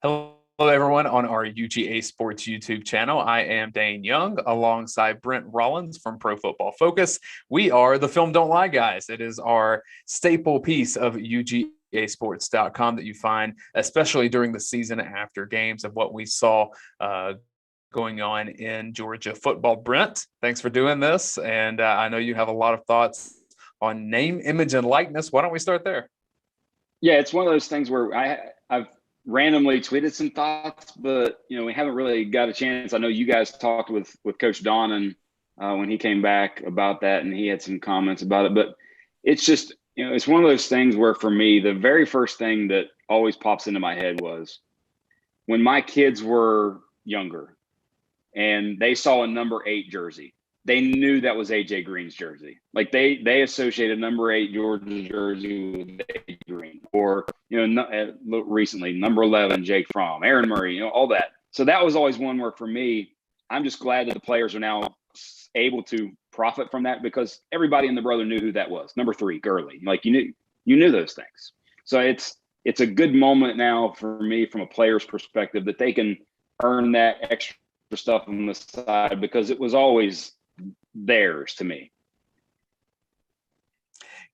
Hello, everyone, on our UGA Sports YouTube channel. I am Dane Young alongside Brent Rollins from Pro Football Focus. We are the Film Don't Lie guys. It is our staple piece of UGAsports.com that you find, especially during the season after games, of what we saw going on in Georgia football. Brent, thanks for doing this. And I know you have a lot of thoughts on name, image, and likeness. Why don't we start there? Yeah, it's one of those things where I've randomly tweeted some thoughts, but we haven't really got a chance. I know you guys talked with Coach Donnan when he came back about that, and he had some comments about it. But it's just it's one of those things where for me, the very first thing that always pops into my head was when my kids were younger and they saw a number 8 jersey. They knew that was AJ Green's jersey. Like they associated number 8 Georgia jersey with AJ Green, or recently number 11 Jake Fromm, Aaron Murray, all that. So that was always one where for me, I'm just glad that the players are now able to profit from that, because everybody in the brother knew who that was. Number 3 Gurley, like you knew those things. So it's a good moment now for me from a player's perspective that they can earn that extra stuff on the side, because it was always theirs to me.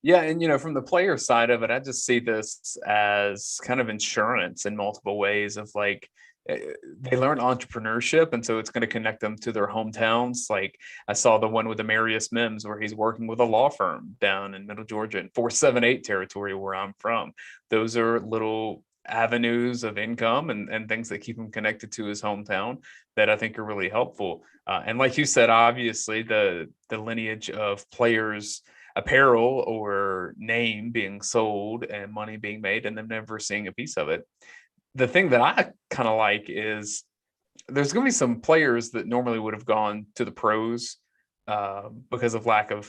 Yeah, and from the player side of it, I just see this as kind of insurance in multiple ways of like they learn entrepreneurship, and so it's going to connect them to their hometowns. Like I saw the one with Amarius Mims where he's working with a law firm down in Middle Georgia in 478 territory where I'm from. Those are little avenues of income and things that keep him connected to his hometown that I think are really helpful. And like you said, obviously the lineage of players apparel or name being sold and money being made and them never seeing a piece of it. The thing that I kind of like is there's going to be some players that normally would have gone to the pros because of lack of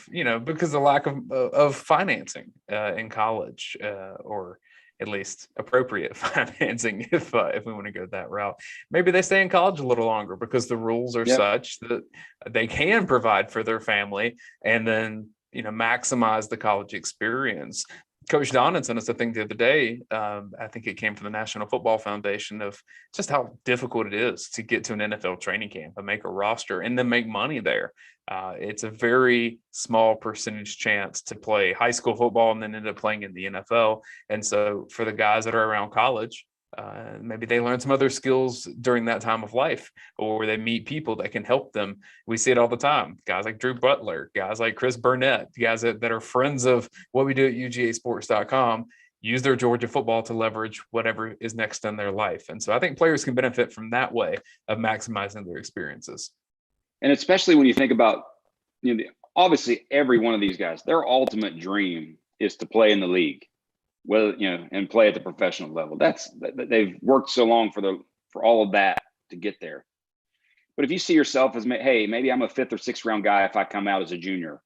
financing in college or at least appropriate financing if we want to go that route. Maybe they stay in college a little longer because the rules are such that they can provide for their family and then maximize the college experience. Coach Donnan sent us a thing the other day. I think it came from the National Football Foundation of just how difficult it is to get to an NFL training camp and make a roster and then make money there. It's a very small percentage chance to play high school football and then end up playing in the NFL. And so for the guys that are around college, maybe they learn some other skills during that time of life, or they meet people that can help them. We see it all the time. Guys like Drew Butler, guys like Chris Burnett, guys that are friends of what we do at UGAsports.com, use their Georgia football to leverage whatever is next in their life. And so I think players can benefit from that way of maximizing their experiences. And especially when you think about, obviously every one of these guys, their ultimate dream is to play in the league. Well, and play at the professional level. They've worked so long for all of that to get there. But if you see yourself as, hey, maybe I'm a 5th or 6th round guy if I come out as a junior,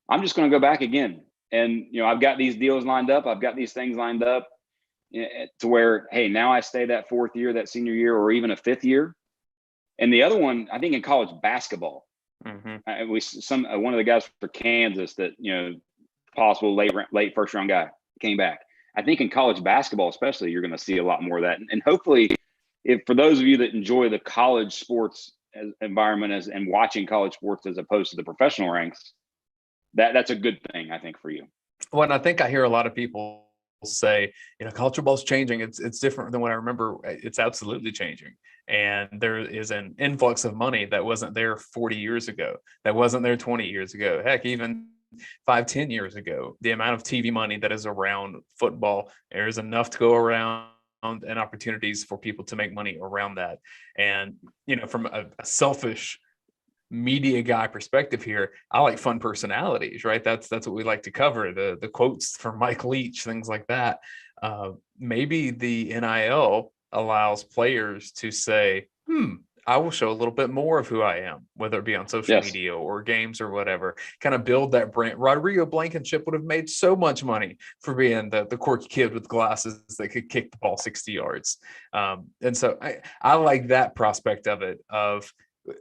I'm just going to go back again. And I've got these deals lined up. I've got these things lined up to where, hey, now I stay that 4th year, that senior year, or even a 5th year. And the other one, I think in college basketball, one of the guys for Kansas that possible late first round guy came back. I think in college basketball, especially, you're going to see a lot more of that. And hopefully, if for those of you that enjoy the college sports environment and watching college sports as opposed to the professional ranks, that's a good thing, I think, for you. Well, and I think I hear a lot of people say, college football is changing. It's different than what I remember. It's absolutely changing. And there is an influx of money that wasn't there 40 years ago, that wasn't there 20 years ago. Heck, even 5-10 years ago. The amount of TV money that is around football, there's enough to go around and opportunities for people to make money around that. And from a selfish media guy perspective here, I like fun personalities, right? That's what we like to cover, the quotes from Mike Leach, things like that. Maybe the NIL allows players to say, I will show a little bit more of who I am, whether it be on social media or games or whatever, kind of build that brand. Rodrigo Blankenship would have made so much money for being the quirky kid with glasses that could kick the ball 60 yards. And so I like that prospect of it, of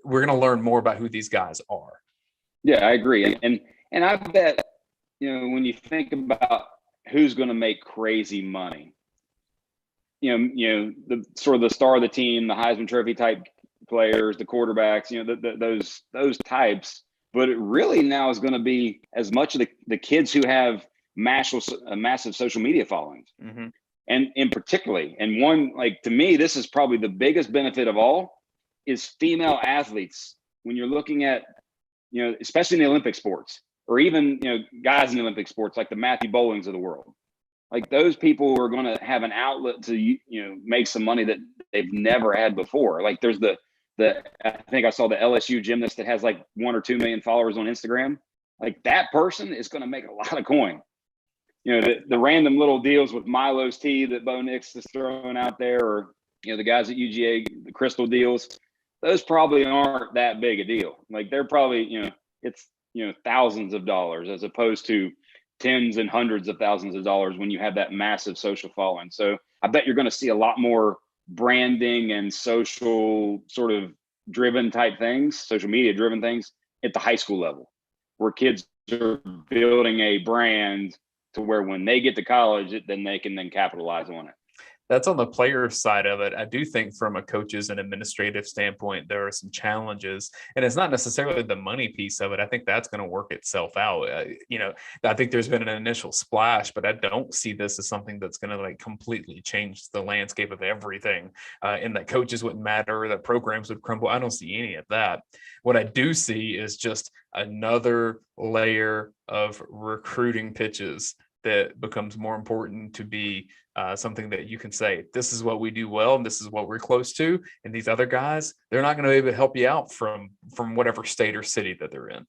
we're going to learn more about who these guys are. Yeah, I agree. And I bet, when you think about who's going to make crazy money, the sort of the star of the team, the Heisman Trophy type players, the quarterbacks, those types. But it really now is going to be as much of the kids who have massive social media followings. Mm-hmm. And in particularly, and one, like, to me, this is probably the biggest benefit of all, is female athletes. When you're looking at, especially in the Olympic sports, or even, guys in the Olympic sports, like the Matthew Bowlings of the world, like those people are going to have an outlet to, make some money that they've never had before. Like there's I think I saw the LSU gymnast that has like 1 or 2 million followers on Instagram. Like that person is going to make a lot of coin. The random little deals with Milo's tea that Bo Nix is throwing out there, or, the guys at UGA, the crystal deals, those probably aren't that big a deal. Like they're probably, it's, thousands of dollars as opposed to tens and hundreds of thousands of dollars when you have that massive social following. So I bet you're going to see a lot more branding and social sort of driven type things, social media driven things at the high school level, where kids are building a brand to where when they get to college, then they can then capitalize on it. That's on the player side of it. I do think from a coaches and administrative standpoint, there are some challenges, and it's not necessarily the money piece of it. I think that's going to work itself out. I think there's been an initial splash, but I don't see this as something that's going to like completely change the landscape of everything, and that coaches wouldn't matter, that programs would crumble. I don't see any of that. What I do see is just another layer of recruiting pitches that becomes more important to be something that you can say, this is what we do well, and this is what we're close to. And these other guys, they're not going to be able to help you out from whatever state or city that they're in.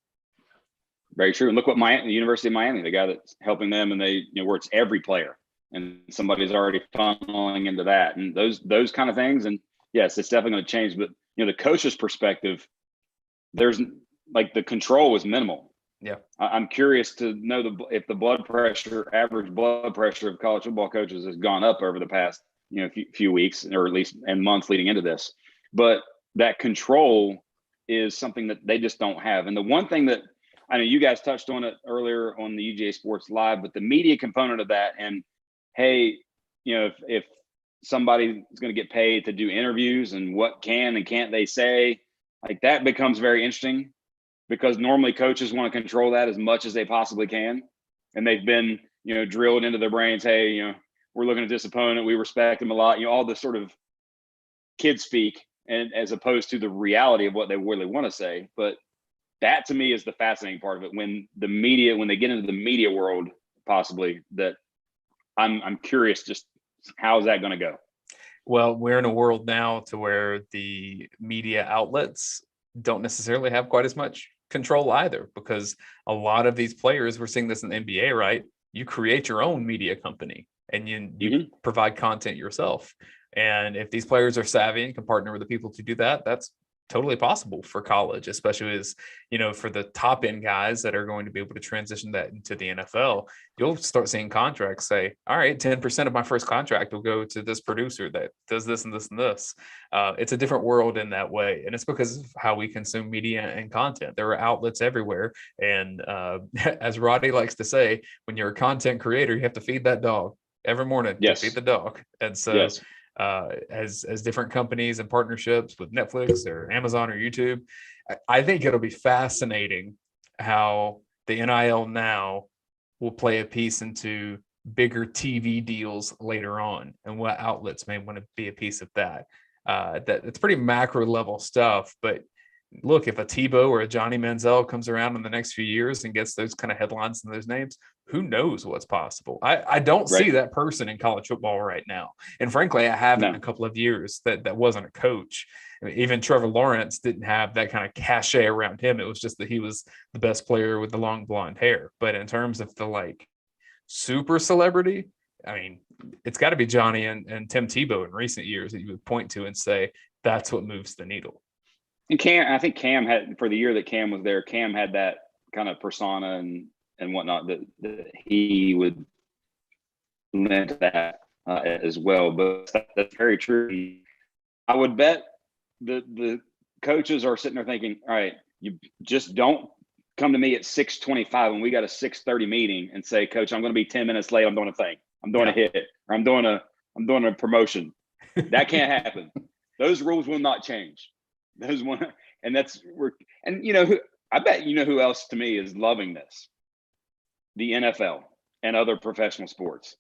Very true. And look what the University of Miami, the guy that's helping them, and they, where it's every player, and somebody's already funneling into that, and those kind of things. And yes, it's definitely going to change. But the coach's perspective, there's like the control is minimal. Yeah, I'm curious to know if the average blood pressure of college football coaches has gone up over the past, few weeks, or at least and months leading into this. But that control is something that they just don't have. And the one thing that I know you guys touched on it earlier on the UGA Sports Live, but the media component of that, and hey, if somebody is going to get paid to do interviews, and what can and can't they say, like that becomes very interesting. Because normally coaches want to control that as much as they possibly can. And they've been, drilled into their brains, hey, we're looking at this opponent, we respect them a lot, all the sort of kid speak, and as opposed to the reality of what they really want to say. But that to me is the fascinating part of it. When they get into the media world, possibly, that I'm curious, just how is that going to go? Well, we're in a world now to where the media outlets don't necessarily have quite as much control either, because a lot of these players, we're seeing this in the NBA, right? You create your own media company, and you provide content yourself. And if these players are savvy and can partner with the people to do that, that's totally possible for college, especially as, for the top end guys that are going to be able to transition that into the NFL. You'll start seeing contracts say, all right, 10% of my first contract will go to this producer that does this and this and this. It's a different world in that way. And it's because of how we consume media and content. There are outlets everywhere. And as Roddy likes to say, when you're a content creator, you have to feed that dog every morning. Yes. To feed the dog. And so yes. As different companies and partnerships with Netflix or Amazon or YouTube, I think it'll be fascinating how the NIL now will play a piece into bigger TV deals later on, and what outlets may want to be a piece of that. It's pretty macro level stuff, but look, if a Tebow or a Johnny Manziel comes around in the next few years and gets those kind of headlines and those names, who knows what's possible? I don't see that person in college football right now. And frankly, I haven't in a couple of years that wasn't a coach. I mean, even Trevor Lawrence didn't have that kind of cachet around him. It was just that he was the best player with the long blonde hair. But in terms of the like super celebrity, I mean, it's got to be Johnny and Tim Tebow in recent years that you would point to and say, that's what moves the needle. And I think Cam had, for the year that Cam was there, Cam had that kind of persona and whatnot that he would lend to that as well. But that's very true. I would bet the coaches are sitting there thinking, all right, you just don't come to me at 6:25 when we got a 6:30 meeting and say, Coach, I'm going to be 10 minutes late. I'm doing a thing. I'm doing a hit, or I'm doing I'm doing a promotion. That can't happen. Those rules will not change. Those one, and that's where, and I bet who else to me is loving this? The NFL and other professional sports.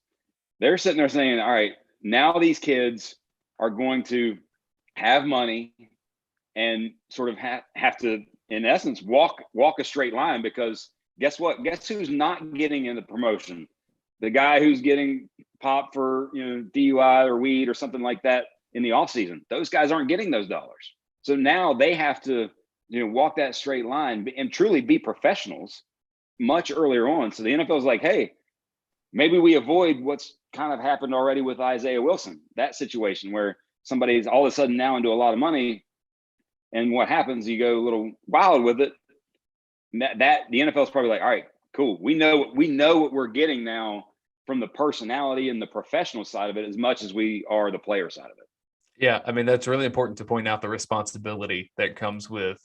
They're sitting there saying, all right, now these kids are going to have money and sort of have to, in essence, walk a straight line, because guess what? Guess who's not getting in the promotion? The guy who's getting popped for DUI or weed or something like that in the off season. Those guys aren't getting those dollars. So now they have to walk that straight line and truly be professionals much earlier on. So the NFL is like, hey, maybe we avoid what's kind of happened already with Isaiah Wilson, that situation where somebody's all of a sudden now into a lot of money. And what happens, you go a little wild with it. That the NFL is probably like, all right, cool. We know what we're getting now from the personality and the professional side of it as much as we are the player side of it. Yeah, I mean, that's really important to point out the responsibility that comes with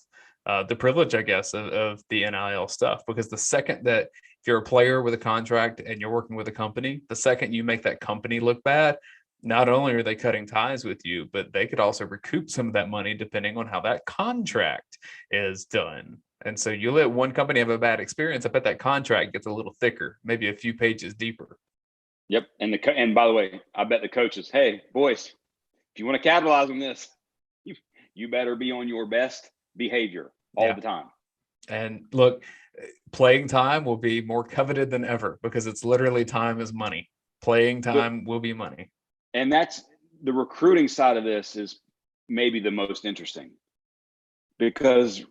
the privilege, I guess, of the NIL stuff. Because the second that if you're a player with a contract and you're working with a company, the second you make that company look bad, not only are they cutting ties with you, but they could also recoup some of that money depending on how that contract is done. And so you let one company have a bad experience, I bet that contract gets a little thicker, maybe a few pages deeper. Yep. And by the way, I bet the coaches, hey, boys, if you want to capitalize on this, you better be on your best behavior all the time. And look, playing time will be more coveted than ever because it's literally time is money. Playing time will be money. And that's the recruiting side of this is maybe the most interesting, because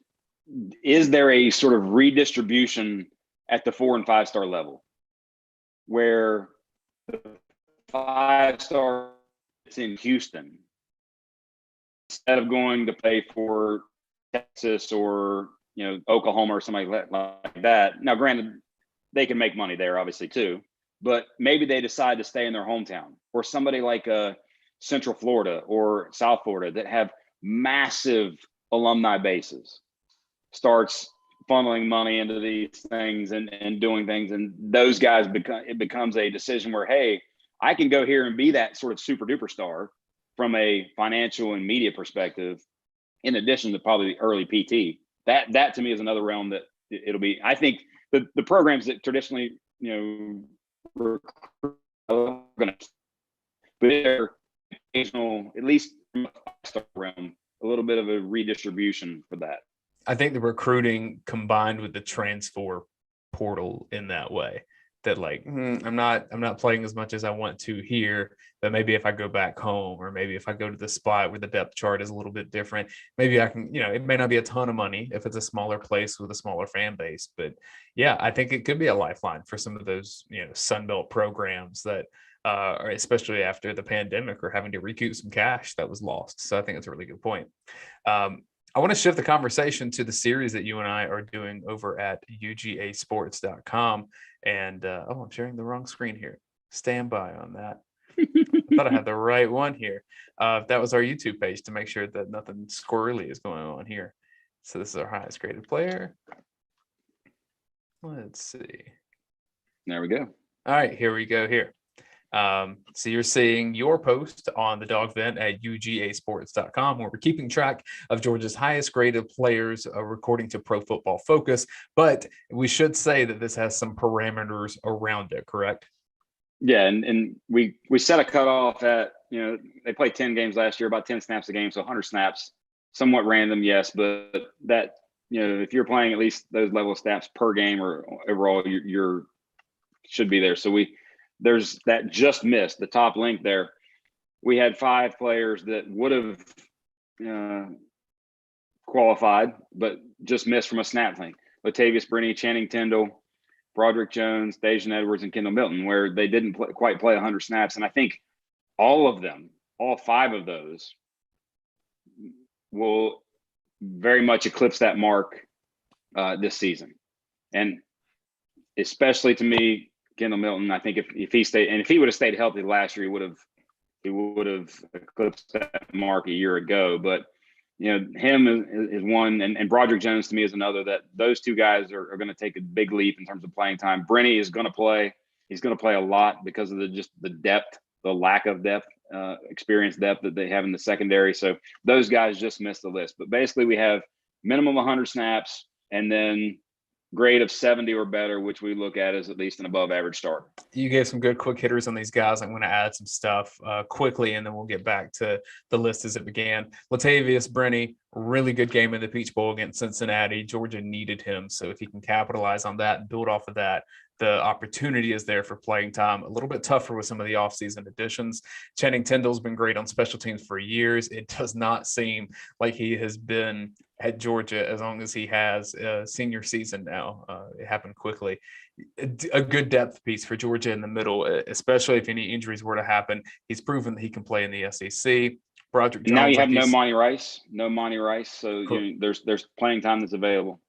is there a sort of redistribution at the 4 and 5 star level where the 5-star is in Houston instead of going to play for Texas or Oklahoma or somebody like that? Now, granted, they can make money there obviously too, but maybe they decide to stay in their hometown, or somebody like Central Florida or South Florida that have massive alumni bases starts funneling money into these things and doing things. And those guys it becomes a decision where, hey, I can go here and be that sort of super duper star from a financial and media perspective, in addition to probably the early PT. That to me is another realm that it'll be. I think the programs that traditionally, recruit are going to be their occasional, at least from a 5-star realm, a little bit of a redistribution for that. I think the recruiting combined with the transfer portal in that way, that like, I'm not playing as much as I want to here, but maybe if I go back home, or maybe if I go to the spot where the depth chart is a little bit different, maybe I can, it may not be a ton of money if it's a smaller place with a smaller fan base, but yeah, I think it could be a lifeline for some of those, Sunbelt programs that especially after the pandemic, are having to recoup some cash that was lost. So I think it's a really good point. I want to shift the conversation to the series that you and I are doing over at UGAsports.com. And I'm sharing the wrong screen here. Stand by on that. I thought I had the right one here. That was our YouTube page, to make sure that nothing squirrely is going on here. So this is our highest graded player. Let's see. There we go. All right, here we go here. So you're seeing your post on the dog vent at UGAsports.com, where we're keeping track of Georgia's highest graded players according to Pro Football Focus. But we should say that this has some parameters around it, correct? Yeah, and we set a cutoff at, they played 10 games last year, about 10 snaps a game, so 100 snaps, somewhat random, yes, but that, if you're playing at least those level of snaps per game or overall, you're should be there. So there's that just missed the top link there. We had 5 players that would have qualified, but just missed from a snap thing. Latavius Brittany, Channing Tindall, Broderick Jones, Dejan Edwards, and Kendall Milton, where they didn't quite play 100 snaps. And I think all 5 of those will very much eclipse that mark this season. And especially to me, Kendall Milton, I think if he stayed, and if he would have stayed healthy last year, he would have eclipsed that mark a year ago. But him is one, and Broderick Jones to me is another. That those 2 guys are going to take a big leap in terms of playing time. Brittany is going to play. He's going to play a lot because of the depth lack of depth, experience depth that they have in the secondary. So those guys just missed the list. But basically, we have minimum 100 snaps and then grade of 70 or better, which we look at as at least an above average starter. You gave some good quick hitters on these guys. I'm going to add some stuff quickly, and then we'll get back to the list as it began. Latavius Brittany, really good game in the Peach Bowl against Cincinnati. Georgia needed him. So if he can capitalize on that and build off of that, the opportunity is there for playing time. A little bit tougher with some of the offseason additions. Channing Tindall's been great on special teams for years. It does not seem like he has been at Georgia as long as he has senior season now. It happened quickly. A good depth piece for Georgia in the middle, especially if any injuries were to happen. He's proven that he can play in the SEC. Broderick Jones. Now you have no Monty Rice. So there's playing time that's available.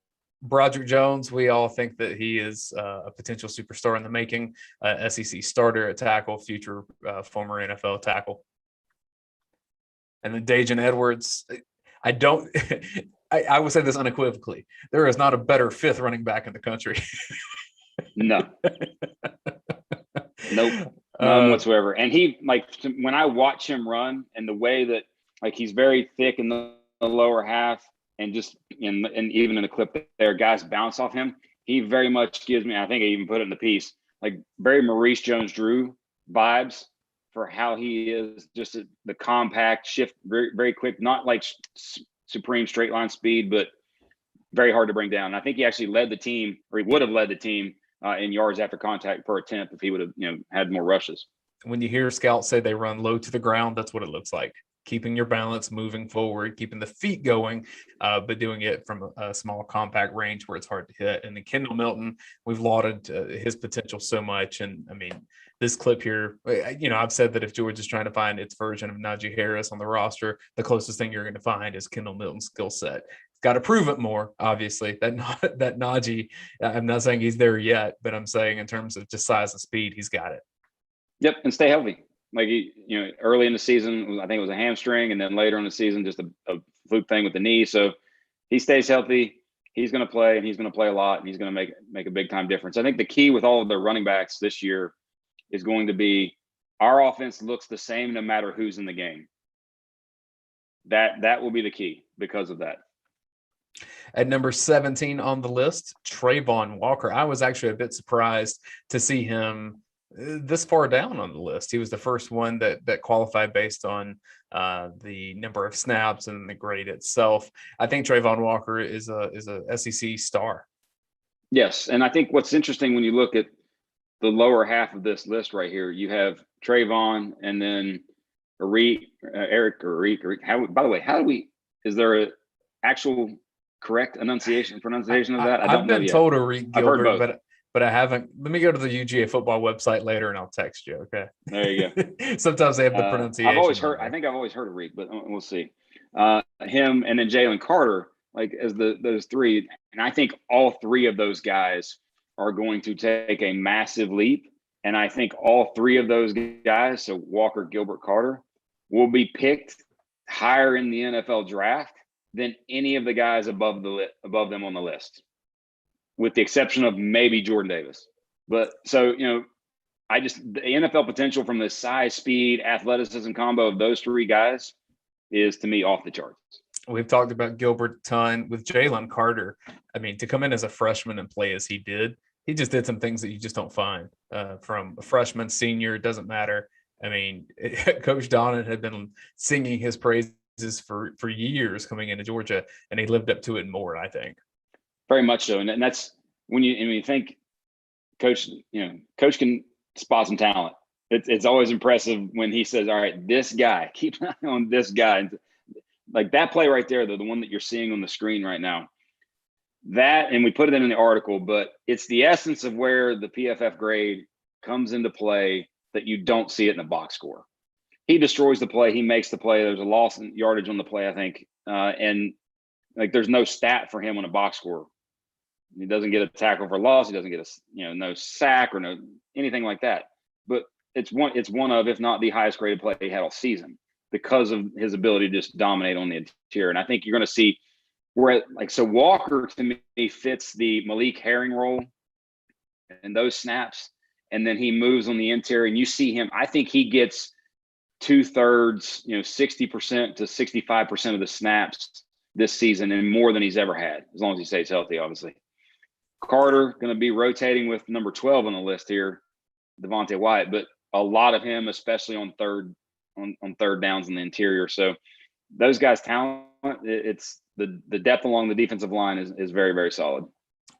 Broderick Jones, we all think that he is a potential superstar in the making, SEC starter at tackle, future former NFL tackle. And then Dajan Edwards, I would say this unequivocally. There is not a better fifth running back in the country. No. Nope. None whatsoever. And he, when I watch him run and the way that, he's very thick in the lower half and just and even in the clip there, guys bounce off him. He very much gives me, I think I even put it in the piece, very Maurice Jones-Drew vibes for how he is, just the compact shift, very, very quick, not like supreme straight line speed, but very hard to bring down. And I think he actually led the team, or he would have led the team in yards after contact per attempt if he would have, had more rushes. When you hear scouts say they run low to the ground, that's what it looks like. Keeping your balance, moving forward, keeping the feet going, but doing it from a small compact range where it's hard to hit. And then Kendall Milton, we've lauded his potential so much. And I mean, this clip here, I've said that if Georgia's trying to find its version of Najee Harris on the roster, the closest thing you're going to find is Kendall Milton's skill set. Got to prove it more, obviously. That Najee, I'm not saying he's there yet, but I'm saying in terms of just size and speed, he's got it. Yep, and stay healthy. Early in the season, I think it was a hamstring, and then later in the season, just a fluke thing with the knee. So he stays healthy. He's going to play, and he's going to play a lot, and he's going to make a big time difference. I think the key with all of the running backs this year is going to be our offense looks the same no matter who's in the game. That will be the key because of that. At number 17 on the list, Trayvon Walker. I was actually a bit surprised to see him this far down on the list. He was the first one that qualified based on the number of snaps and the grade itself. I think Trayvon Walker is a SEC star. Yes, and I think what's interesting when you look at the lower half of this list right here, you have Trayvon and then Eric. By the way, is there an actual correct pronunciation of that? I've been told Eric Gilbert, but I haven't. Let me go to the UGA football website later and I'll text you. Okay. There you go. Sometimes they have the pronunciation. I think I've always heard of Eric, but we'll see. Him and then Jalen Carter, as those three. And I think all three of those guys are going to take a massive leap. And I think all three of those guys, so Walker, Gilbert, Carter, will be picked higher in the NFL draft than any of the guys above them on the list, with the exception of maybe Jordan Davis. But so, the NFL potential from the size, speed, athleticism combo of those three guys is, to me, off the charts. We've talked about Gilbert a ton. With Jalen Carter, I mean, to come in as a freshman and play as he did, he just did some things that you just don't find from a freshman, senior, it doesn't matter. I mean, Coach Donnan had been singing his praises for years coming into Georgia, and he lived up to it more, I think. Very much so. And that's when you think Coach can spot some talent. It's always impressive when he says, all right, this guy, keep an eye on this guy. Like that play right there, the one that you're seeing on the screen right now, and we put it in the article, but it's the essence of where the PFF grade comes into play that you don't see it in the box score. He destroys the play. He makes the play. There's a loss in yardage on the play, I think. And there's no stat for him on a box score. He doesn't get a tackle for loss. He doesn't get no sack or no anything like that. But it's one of, if not the highest graded play he had all season because of his ability to just dominate on the interior. And I think you're going to see where so Walker to me fits the Malik Herring role and those snaps. and then he moves on the interior, and you see him. I think he gets 2/3, 60% to 65% of the snaps this season, and more than he's ever had, as long as he stays healthy, obviously. Carter going to be rotating with number 12 on the list here, Devonta Wyatt, but a lot of him, especially on third downs in the interior. So those guys' talent, it's the depth along the defensive line is very, very solid.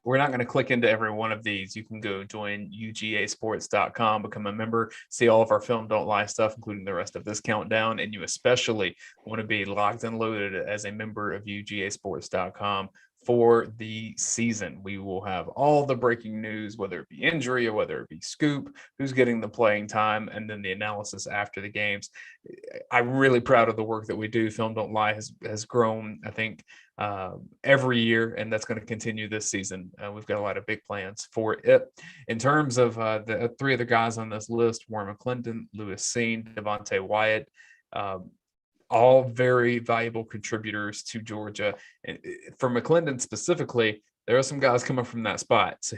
We're not going to click into every one of these. You can go join UGAsports.com, become a member, see all of our Film Don't Lie stuff, including the rest of this countdown. And you especially want to be locked and loaded as a member of UGAsports.com for the season. We will have all the breaking news, whether it be injury or whether it be scoop, who's getting the playing time, and then the analysis after the games. I'm really proud of the work that we do. Film Don't Lie has grown, I think, every year, and that's going to continue this season. We've got a lot of big plans for it. In terms of the three other guys on this list, Warren McClendon, Lewis Seen, Devonta Wyatt, all very valuable contributors to Georgia. And for McClendon specifically, there are some guys coming from that spot. So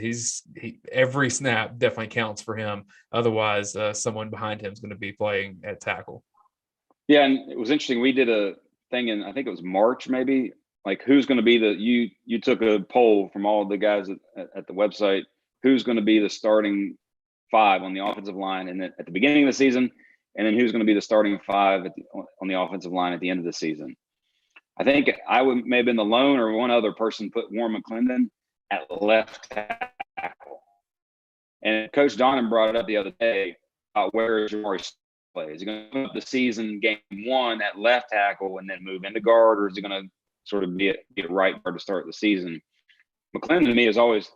every snap definitely counts for him. Otherwise, someone behind him is going to be playing at tackle. Yeah, and it was interesting. We did a thing in, I think it was March, maybe, like who's going to be you took a poll from all of the guys at the website, who's going to be the starting 5 on the offensive line and at the beginning of the season, and then who's going to be the starting 5 on the offensive line at the end of the season. I think may have been the lone or one other person put Warren McClendon at left tackle. And Coach Donnan brought it up the other day about where Jamari play. Is he going to put up the season game 1 at left tackle and then move into guard, or is he going to sort of be at right guard to start the season? McClendon to me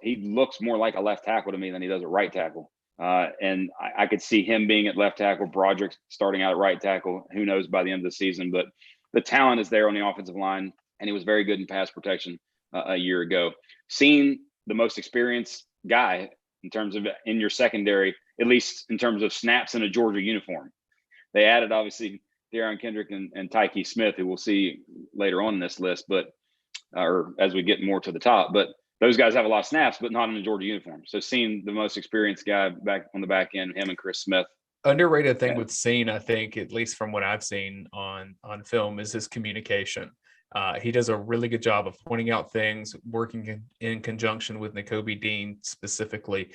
he looks more like a left tackle to me than he does a right tackle. And I could see him being at left tackle, Broderick starting out at right tackle. Who knows by the end of the season? But the talent is there on the offensive line, and he was very good in pass protection a year ago. Seeing the most experienced guy in terms of in your secondary, at least in terms of snaps in a Georgia uniform. They added, obviously, Darion Kendrick and Tyke Smith, who we'll see later on in this list, or as we get more to the top. But those guys have a lot of snaps, but not in a Georgia uniform. So seeing the most experienced guy back on the back end, him and Chris Smith. Underrated thing with Seen, I think, at least from what I've seen on film, is his communication. He does a really good job of pointing out things, working in conjunction with Nakobe Dean specifically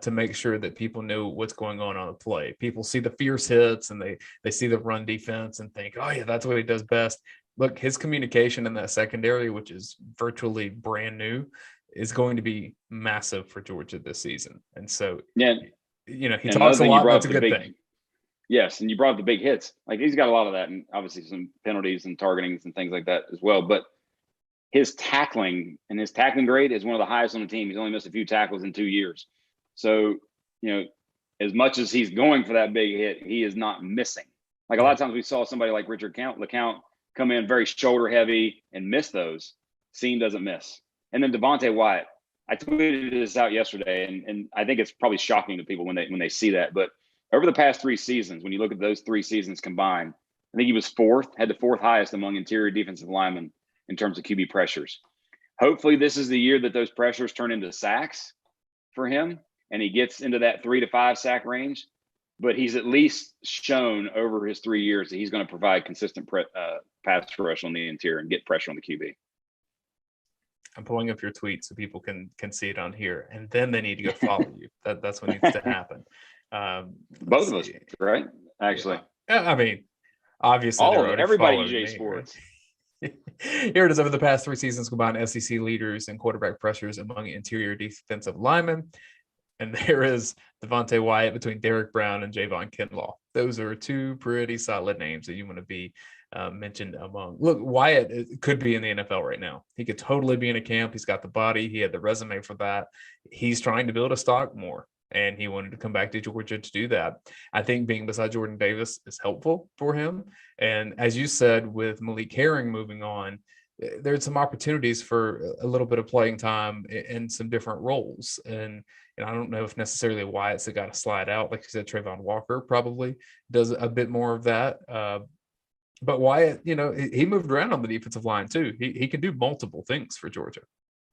to make sure that people know what's going on the play. People see the fierce hits and they see the run defense and think, oh yeah, that's what he does best. Look, his communication in that secondary, which is virtually brand new, is going to be massive for Georgia this season. And so, yeah, he talks a lot. That's a good thing. Yes, and you brought up the big hits. Like, he's got a lot of that, and obviously some penalties and targetings and things like that as well. But his tackling grade is one of the highest on the team. He's only missed a few tackles in 2 years. So, as much as he's going for that big hit, he is not missing. Like, a lot of times we saw somebody like Richard LeCount come in very shoulder heavy and miss those. Seen doesn't miss. And then Devonta Wyatt. I tweeted this out yesterday, and I think it's probably shocking to people when they see that. But over the past 3 seasons, when you look at those 3 seasons combined, I think he was had the 4th highest among interior defensive linemen in terms of QB pressures. Hopefully this is the year that those pressures turn into sacks for him, and he gets into that 3 to 5 sack range. But he's at least shown over his 3 years that he's going to provide consistent pass rush on the interior and get pressure on the QB. I'm pulling up your tweet so people can see it on here, and then they need to go follow you. That's what needs to happen. Both of us, right? Actually, yeah. I mean, obviously, everybody in UGA Sports. Right? Here it is. Over the past 3 seasons, combined SEC leaders and quarterback pressures among interior defensive linemen. And there is Devonta Wyatt between Derek Brown and Javon Kinlaw. Those are 2 pretty solid names that you want to be mentioned among. Look, Wyatt could be in the NFL right now. He could totally be in a camp. He's got the body. He had the resume for that. He's trying to build a stock more, and he wanted to come back to Georgia to do that. I think being beside Jordan Davis is helpful for him. And as you said, with Malik Herring moving on, there's some opportunities for a little bit of playing time in some different roles. And I don't know if necessarily Wyatt's the guy to slide out. Like you said, Trayvon Walker probably does a bit more of that. But Wyatt, he moved around on the defensive line too. He can do multiple things for Georgia.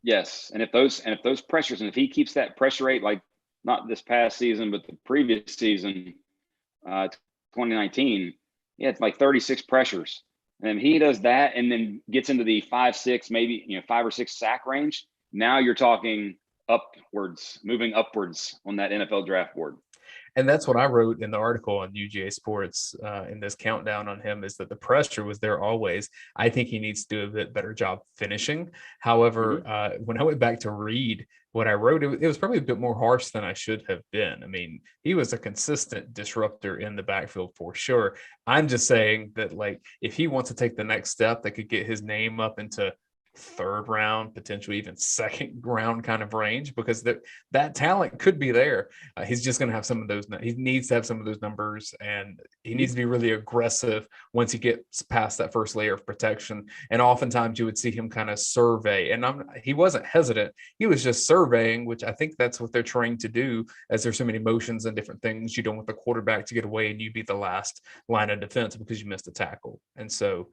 Yes, and if those pressures, and if he keeps that pressure rate, like not this past season, but the previous season, 2019, he had like 36 pressures. And he does that and then gets into the 5, 6, maybe 5 or 6 sack range. Now you're talking moving upwards on that NFL draft board. And that's what I wrote in the article on UGA Sports in this countdown on him, is that the pressure was there always. I think he needs to do a bit better job finishing. However, when I went back to read what I wrote, it was probably a bit more harsh than I should have been. I mean, he was a consistent disruptor in the backfield for sure. I'm just saying that, like, if he wants to take the next step that could get his name up into third round, potentially even second round kind of range, because that talent could be there. He's just going to have some of those. He needs to have some of those numbers, and he needs to be really aggressive once he gets past that first layer of protection. And oftentimes you would see him kind of survey, and he wasn't hesitant. He was just surveying, which I think that's what they're trying to do, as there's so many motions and different things. You don't want the quarterback to get away and you be the last line of defense because you missed a tackle. And so,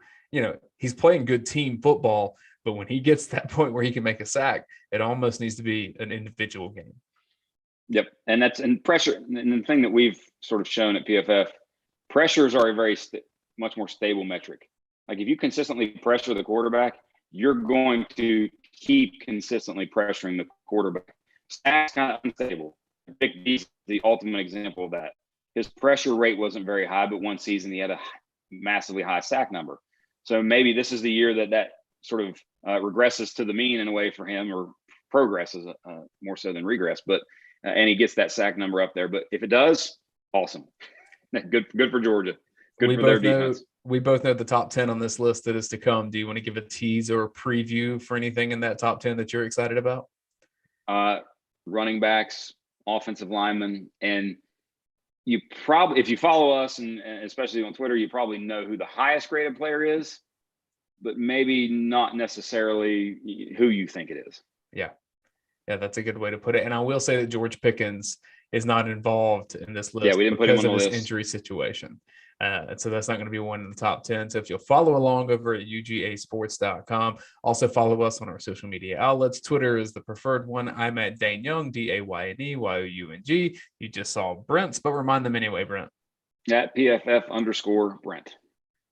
he's playing good team football, but when he gets to that point where he can make a sack, it almost needs to be an individual game. Yep. And pressure. And the thing that we've sort of shown at PFF, pressures are a very much more stable metric. Like, if you consistently pressure the quarterback, you're going to keep consistently pressuring the quarterback. Sacks kind of unstable. Big D's the ultimate example of that. His pressure rate wasn't very high, but one season he had a massively high sack number. So maybe this is the year that sort of regresses to the mean in a way for him, or progresses more so than regress. But and he gets that sack number up there. But if it does, awesome. Good for Georgia. Good for their defense. We both know the top 10 on this list that is to come. Do you want to give a tease or a preview for anything in that top 10 that you're excited about? Running backs, offensive linemen, and you probably, if you follow us, and especially on Twitter, you probably know who the highest graded player is, but maybe not necessarily who you think it is. Yeah, that's a good way to put it. And I will say that George Pickens is not involved in this list. Yeah, we didn't put him on the list. Injury situation. And so that's not going to be one in the top 10. So if you'll follow along over at UGAsports.com, also follow us on our social media outlets. Twitter is the preferred one. I'm at Dane Young, DAYNE, YOUNG. You just saw Brent's, but remind them anyway, Brent. At PFF_Brent.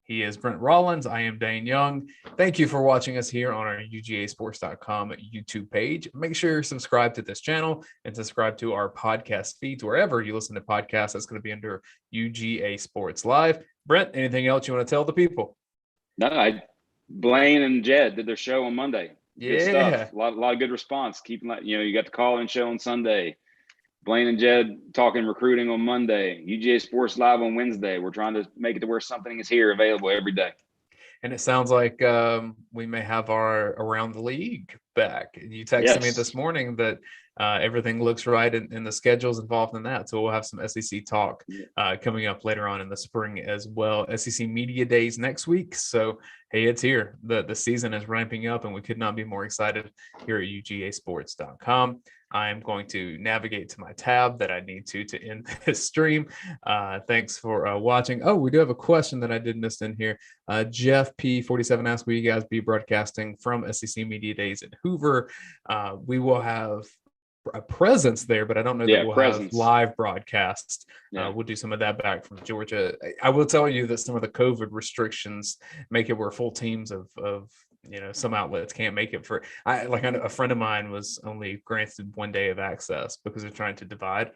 He is Brent Rollins. I am Dane Young. Thank you for watching us here on our UGAsports.com YouTube page. Make sure you're subscribed to this channel and subscribe to our podcast feeds wherever you listen to podcasts. That's going to be under UGA Sports Live. Brent, anything else you want to tell the people? No, Blaine and Jed did their show on Monday. Good stuff. A lot of good response. You got the call-in show on Sunday. Blaine and Jed talking recruiting on Monday. UGA Sports Live on Wednesday. We're trying to make it to where something is here available every day. And it sounds like we may have our Around the League back. You texted me this morning that everything looks right and the schedule's involved in that. So we'll have some SEC talk coming up later on in the spring as well. SEC Media Days next week. So, hey, it's here. The season is ramping up, and we could not be more excited here at UGAsports.com. I'm going to navigate to my tab that I need to end this stream. Thanks for watching. Oh, we do have a question that I did miss in here. Jeff P47 asked, will you guys be broadcasting from SEC Media Days in Hoover? We will have a presence there, but I don't know that we'll have live broadcasts. We'll do some of that back from Georgia. I will tell you that some of the COVID restrictions make it where full teams of some outlets can't make it a friend of mine was only granted 1 day of access because they're trying to divide.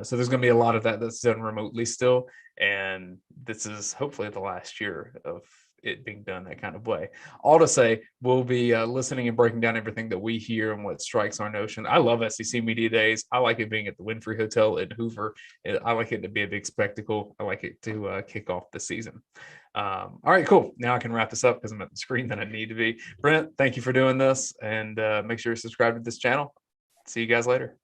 So there's going to be a lot of that's done remotely still. And this is hopefully the last year of it being done that kind of way. All to say, we'll be listening and breaking down everything that we hear and what strikes our notion. I love SEC Media Days. I like it being at the Winfrey Hotel in Hoover. I like it to be a big spectacle. I like it to kick off the season. All right, cool. Now I can wrap this up because I'm at the screen that I need to be. Brent, thank you for doing this, and make sure you're subscribed to this channel. See you guys later.